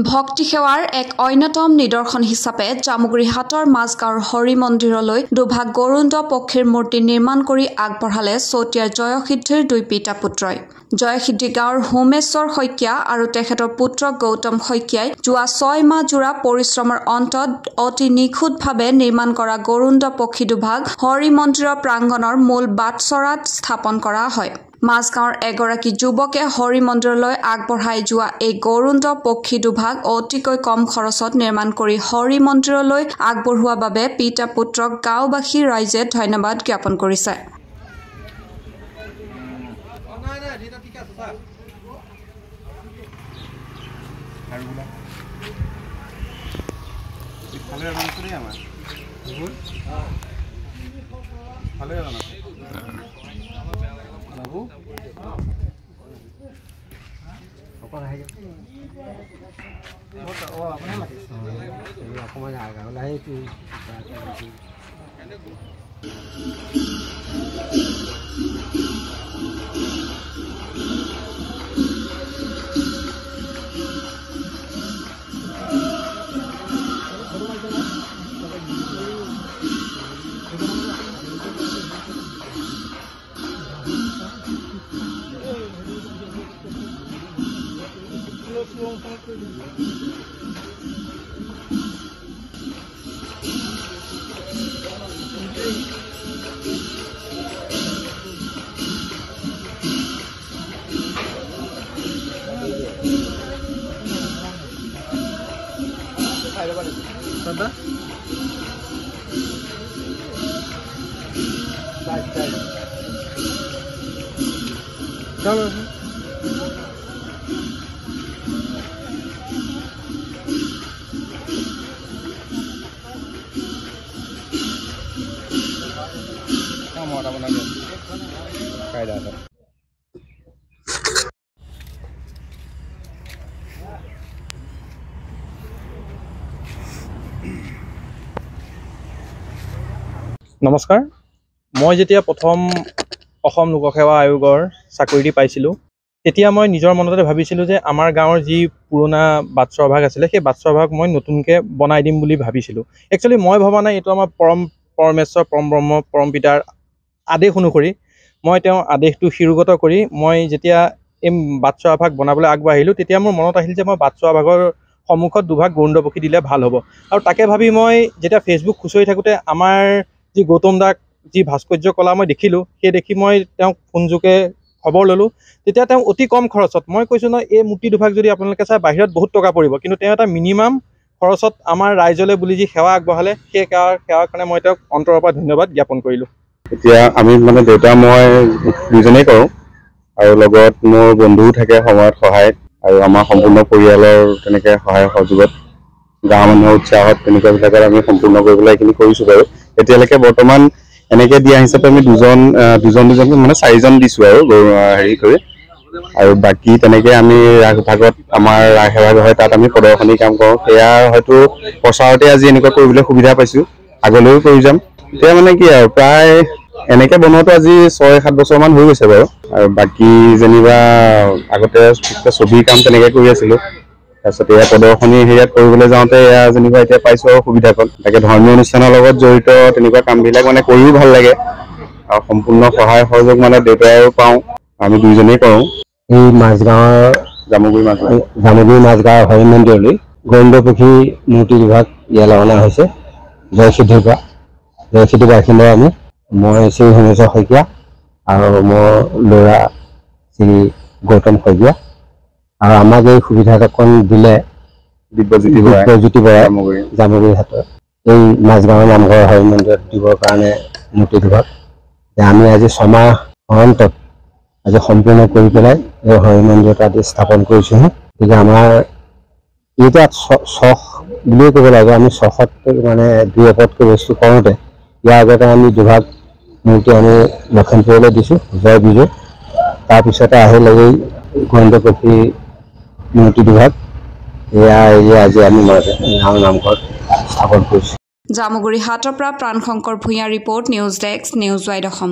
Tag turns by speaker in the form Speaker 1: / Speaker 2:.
Speaker 1: ভক্তি সেৱাৰ এক অন্যতম নিদৰ্শন হিচাপে জামুগুৰি হাটৰ মাজগাঁৱৰ হৰি মন্দিৰলৈ দুভাগ গৰুণ্ড পক্ষীৰ মূৰ্তি নিৰ্মাণ কৰি আগবঢ়ালে চতিয়াৰ জয়সিদ্ধিৰ দুই পিতা পুত্ৰই। জয়সিদ্ধি গাঁৱৰ হোমেশ্বৰ শইকীয়া আৰু তেখেতৰ পুত্ৰ গৌতম শইকীয়াই যোৱা 6 মাহ জোৰা পৰিশ্ৰমৰ অন্তত অতি নিখুঁতভাৱে নিৰ্মাণ কৰা গৰুণ্ড পক্ষী দুভাগ হৰি মন্দিৰৰ প্ৰাংগণৰ মূল বাটচৰাত স্থাপন কৰা হয়। মাজগাঁৱৰ এগৰাকী যুৱকে হৰি মন্দিৰলৈ আগবঢ়াই যোৱা এই গৰুণ্ড পক্ষী দুভাগ অতিকৈ কম খৰচত নিৰ্মাণ কৰি হৰি মন্দিৰলৈ আগবঢ়োৱা বাবে পিতা পুত্ৰক গাঁওবাসী ৰাইজে ধন্যবাদ জ্ঞাপন কৰিছে।
Speaker 2: নমস্কাৰ, মই যেতিয়া প্ৰথম অসম লোকসেৱা আয়োগৰ চাকৰিটি পাইছিলোঁ তেতিয়া মই নিজৰ মনতে ভাবিছিলোঁ যে আমাৰ গাঁৱৰ যি পুৰণা বাটচৰাভাগ আছিলে সেই বাটচৰাভাগ মই নতুনকৈ বনাই দিম বুলি ভাবিছিলোঁ। একচুৱেলি মই ভবা নাই এইটো আমাৰ পৰমেশ্বৰ পৰম ব্ৰহ্ম পৰম পিতাৰ আদেশ অনুসৰি মই তেওঁৰ আদেশটো শিৰোগত কৰি মই যেতিয়া এই বাটচৰাভাগ বনাবলৈ আগবাঢ়িলোঁ তেতিয়া মোৰ মনত আহিল যে মই বাটচৰাভাগৰ সন্মুখত দুভাগ গৰুণ্ড পক্ষী দিলে ভাল হ'ব। আৰু তাকে ভাবি মই যেতিয়া ফেচবুক খুচৰি থাকোঁতে আমাৰ যি গৌতম দাক যি ভাস্কৰ্য কলা মই দেখিলোঁ, সেই দেখি মই তেওঁক ফোনযোগে খবৰ ল'লোঁ। তেতিয়া তেওঁ অতি কম খৰচত, মই কৈছোঁ নহয় এই মূৰ্তি দুভাগ যদি আপোনালোকে চাই বাহিৰত বহুত টকা পৰিব, কিন্তু তেওঁ এটা মিনিমাম খৰচত আমাৰ ৰাইজলৈ বুলি যি সেৱা আগবঢ়ালে সেই সেৱাৰ কাৰণে মই তেওঁক অন্তৰৰ পৰা ধন্যবাদ জ্ঞাপন কৰিলোঁ।
Speaker 3: এতিয়া আমি মানে দেউতা মই দুজনেই কৰোঁ আৰু লগত মোৰ বন্ধুও থাকে সময়ত সহায়ত, আৰু আমাৰ সম্পূৰ্ণ পৰিয়ালৰ তেনেকৈ সহায় সহযোগত গাঁৱৰ মানুহৰ উৎসাহত তেনেকুৱাবিলাকত আমি সম্পূৰ্ণ কৰিবলৈ এইখিনি কৰিছোঁ বাৰু। এতিয়ালৈকে বৰ্তমান এনেকৈ দিয়া হিচাপে আমি দুজন মানে 4জন দিছোঁ আৰু হেৰি কৰি, আৰু বাকী তেনেকৈ আমি ৰাসভাগত আমাৰ ৰাস সেৱা হয় তাত আমি প্ৰদৰ্শনী কাম কৰোঁ। সেয়া হয়তো প্ৰচাৰতে আজি এনেকুৱা কৰিবলৈ সুবিধা পাইছোঁ, আগলৈও কৰি যাম। এতিয়া মানে কি আৰু প্ৰায় এনেকৈ বনোৱাটো আজি 6-7 বছৰমান হৈ গৈছে বাৰু। আৰু বাকী যেনিবা আগতে ছবিৰ কাম তেনেকৈ কৰি আছিলোঁ, তাৰপিছত এয়া প্ৰদৰ্শনী হেৰিয়াত কৰিবলৈ যাওঁতে এয়া যেনিবা এতিয়া পাইছোঁ আৰু সুবিধাকণ। তাকে ধৰ্মীয় অনুষ্ঠানৰ লগত জড়িত তেনেকুৱা কামবিলাক মানে কৰিও ভাল লাগে, আৰু সম্পূৰ্ণ সহায় সহযোগ মানে দেউতাইও পাওঁ, আমি দুইজনেই কৰোঁ।
Speaker 4: এই মাজগাঁৱৰ জামুগুৰি মাজগাঁৱৰ হৰি মন্দিৰলৈ গৰুণ্ড পক্ষী মূৰ্তি দুভাগ ইয়ালৈ অনা হৈছে জয়সিদ্ধিৰ পৰা। জয়সিদ্ধি বাসিন্দা মই শ্ৰী হোমেশ্বৰ শইকীয়া আৰু মোৰ ল'ৰা শ্ৰী গৌতম শইকীয়া, আৰু আমাক এই সুবিধাকণ দিলে দিব্যজ্যোতি বৰাই জামুগুৰি হাটৰ এই মাজগাঁৱৰ নামঘৰ হৰি মন্দিৰত দিবৰ কাৰণে মূৰ্তি দুভাগ আমি আজি 6 মাহ অন্তত আজি সম্পূৰ্ণ কৰি পেলাই এই হৰি মন্দিৰত আদি স্থাপন কৰিছোঁহি। গতিকে আমাৰ এতিয়া চখ বুলিয়ে ক'ব লাগে, আমি চখত মানে 2-1তকৈ বস্তু কৰোঁতে ইয়াৰ আগতে আমি দুভাগ মূৰ্তি আমি লখিমপুৰলৈ দিছোঁ জয় বিজয়, তাৰপিছতে আহিল এই গৰুণ্ড পক্ষী মূৰ্তি দুভাগ এয়া আজি আমি গাঁৱৰ নামঘৰত স্থাপন কৰিছোঁ।
Speaker 1: জামুগুৰি হাটৰ পৰা Pranshankar Bhuyan report, news desk, news wide Assam.